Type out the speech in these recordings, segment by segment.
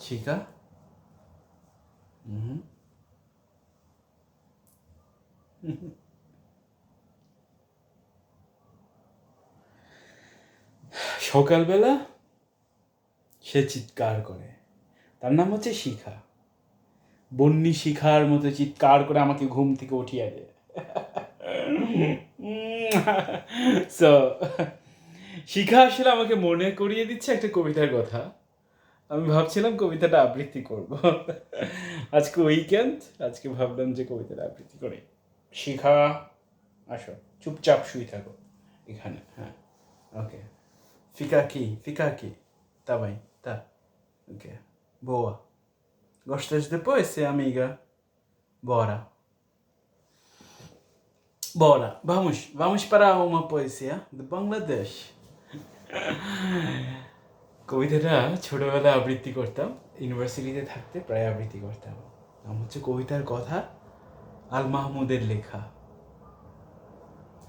শিখা। হুম। সকালবেলা সে চিৎকার করে, তার নাম হচ্ছে শিখা। বন্যি শিখার মতো চিৎকার করে আমাকে ঘুম থেকে উঠিয়ে দেয়। সো শিখা আসলে আমাকে মনে করিয়ে দিচ্ছে একটা কবিতার কথা। আমি ভাবছিলাম কবিতাটা আবৃত্তি করব। আজকে উইকেন্ড, আজকে ভাবলাম যে কবিতাটা আবৃত্তি করি। শিখা, আসো, চুপচাপ শুয়ে থাকো এখানে। হ্যাঁ, ওকে. Fica aqui, fica aqui. Tá bem, tá. Ok. Boa. Gostas de poesia, amiga? Bora. Bora. Vamos para uma poesia de Bangladesh. কবিতাটা ছোটবেলায় আবৃত্তি করতাম, ইউনিভার্সিটিতে থাকতে প্রায় আবৃত্তি করতাম। নাম হচ্ছে কবিতার কথা, আল মাহমুদের লেখা।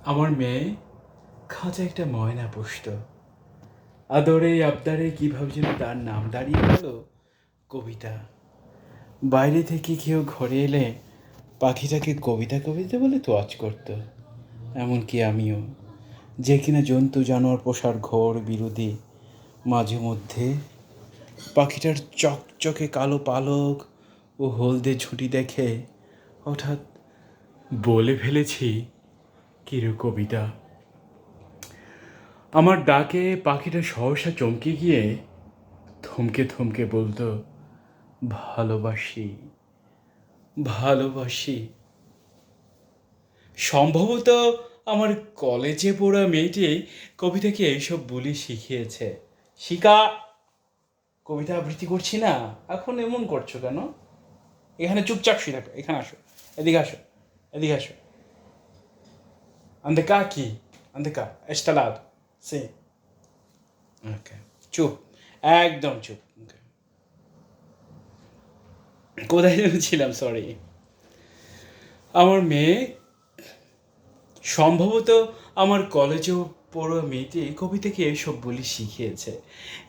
আমার মেয়ে খাঁচা একটা ময়না পুষত, আদরে আবদারে কীভাবে যেন তার নাম দাঁড়িয়ে গেল কবিতা। বাইরে থেকে কেউ ঘরে এলে পাখিটাকে কবিতা কবিতা বলে তোয়াজ করত। এমনকি আমিও, যে কিনা জন্তু জানোয়ার পোষার ঘোর বিরোধী, মাঝে মধ্যে পাখিটার চকচকে কালো পালক ও হলদে ঝুঁটি দেখে হঠাৎ বলে ফেলেছি কিরু কবিতা। আমার ডাকে পাখিটা সহসা চমকে গিয়ে থমকে থমকে বলতো, ভালোবাসি, ভালোবাসি। সম্ভবত আমার কলেজে পড়া মেয়েটি কবিতাকে এইসব বলি শিখিয়েছে। শিখা, কবিতা আবৃত্তি করছি না, এখন এমন করছো কেন? এখানে চুপচাপ শুয়ে থাকো, এখানে আসো, এদিকে আসো, এদিকে আসো। Anda cá aqui, anda cá, este lado. Sim. ওকে, চুপ, একদম চুপ। Okay. কোথায় যেন ছিলাম, সরি। আমার মেয়ে, সম্ভবত আমার কলেজেও পড়া মেয়েটি কবিতাকে এসব বলি শিখিয়েছে।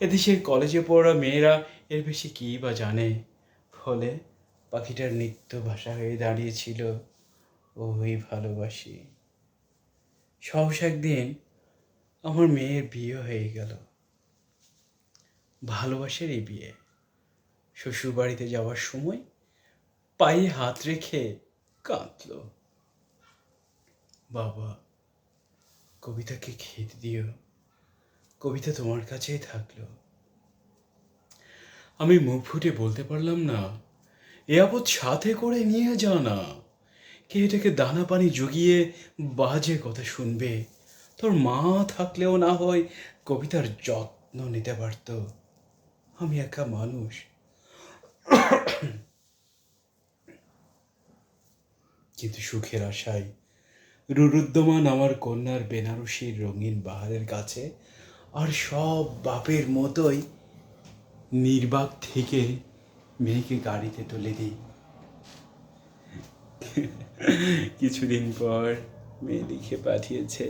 এদেশের কলেজে পড়া মেয়েরা এর বেশি কী বা জানে। ফলে পাখিটার নিত্য ভাষা হয়ে দাঁড়িয়েছিল ওই ভালোবাসি। সহসা একদিন আমার মেয়ের বিয়ে হয়ে গেল, ভালোবাসারই বিয়ে। শ্বশুর বাড়িতে যাওয়ার সময় পায়ে হাত রেখে কাঁদল, বাবা কবিতাকে খেতে দিও, কবিতা তোমার কাছেই থাকলো। আমি মুখ ফুটে বলতে পারলাম না, এ আপদ সাথে করে নিয়ে যা না। কে এটাকে দানা পানি জুগিয়ে বাজে কথা শুনবে? তোর মা থাকলেও না হয় কবিতার যত্ন নিতে পারত। আমি একা মানুষ। কিন্তু সুখের আশায় রুরুদ্যমান আমার কন্যার বেনারসির রঙিন বাহারের কাছে আর সব বাপের মতোই নির্বাক থেকে মেয়েকে গাড়িতে তুলে দিই। কিছুদিন পর মেয়ে লিখে পাঠিয়েছে,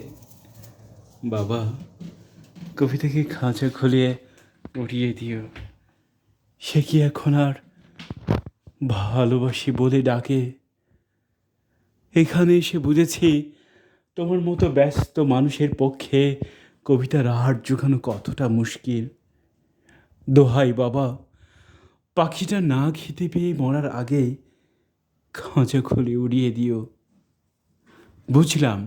বাবা কবিতাকে খাঁচা খুলিয়ে উড়িয়ে দিও। সে কি এখন আর ভালোবাসি বলে ডাকে? এখানে এসে বুঝেছি তোমার মতো ব্যস্ত মানুষের পক্ষে কবিতার আহার জোগানো কতটা মুশকিল। দোহাই বাবা, পাখিটা না খেতে পেয়ে মরার আগে খাঁচা খুলে উড়িয়ে দিও। বুঝলাম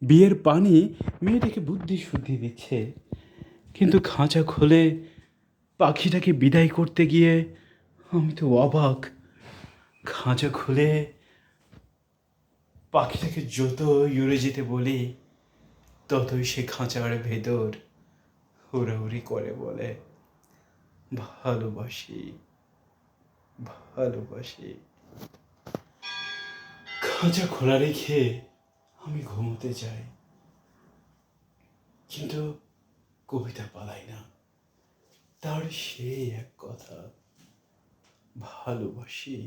বিয়ের পানি মেয়েটাকে বুদ্ধি শুদ্ধি দিচ্ছে, কিন্তু খাঁচা খুলে পাখিটাকে বিদায় করতে গিয়ে আমি তো অবাক। খাঁচা খুলে পাখিটাকে যত উড়ে যেতে বলি ততই সে খাঁচার ভেতর হুড়াহুড়ি করে বলে, ভালোবাসি, ভালোবাসি। খাঁচা খোলা রেখে আমি ঘুমোতে যাই, কিন্তু কবিতা পালাই না। তার সেই এক কথা, ভালোবাসি,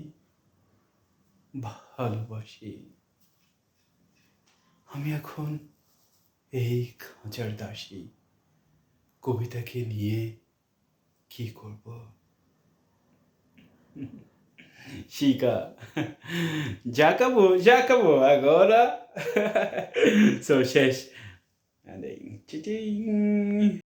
ভালোবাসি। আমি এখন এই খাঁচার দাসী। কবিতাকে নিয়ে কি করব? Chica. Já acabou, agora. Sou শেষ. Tchim.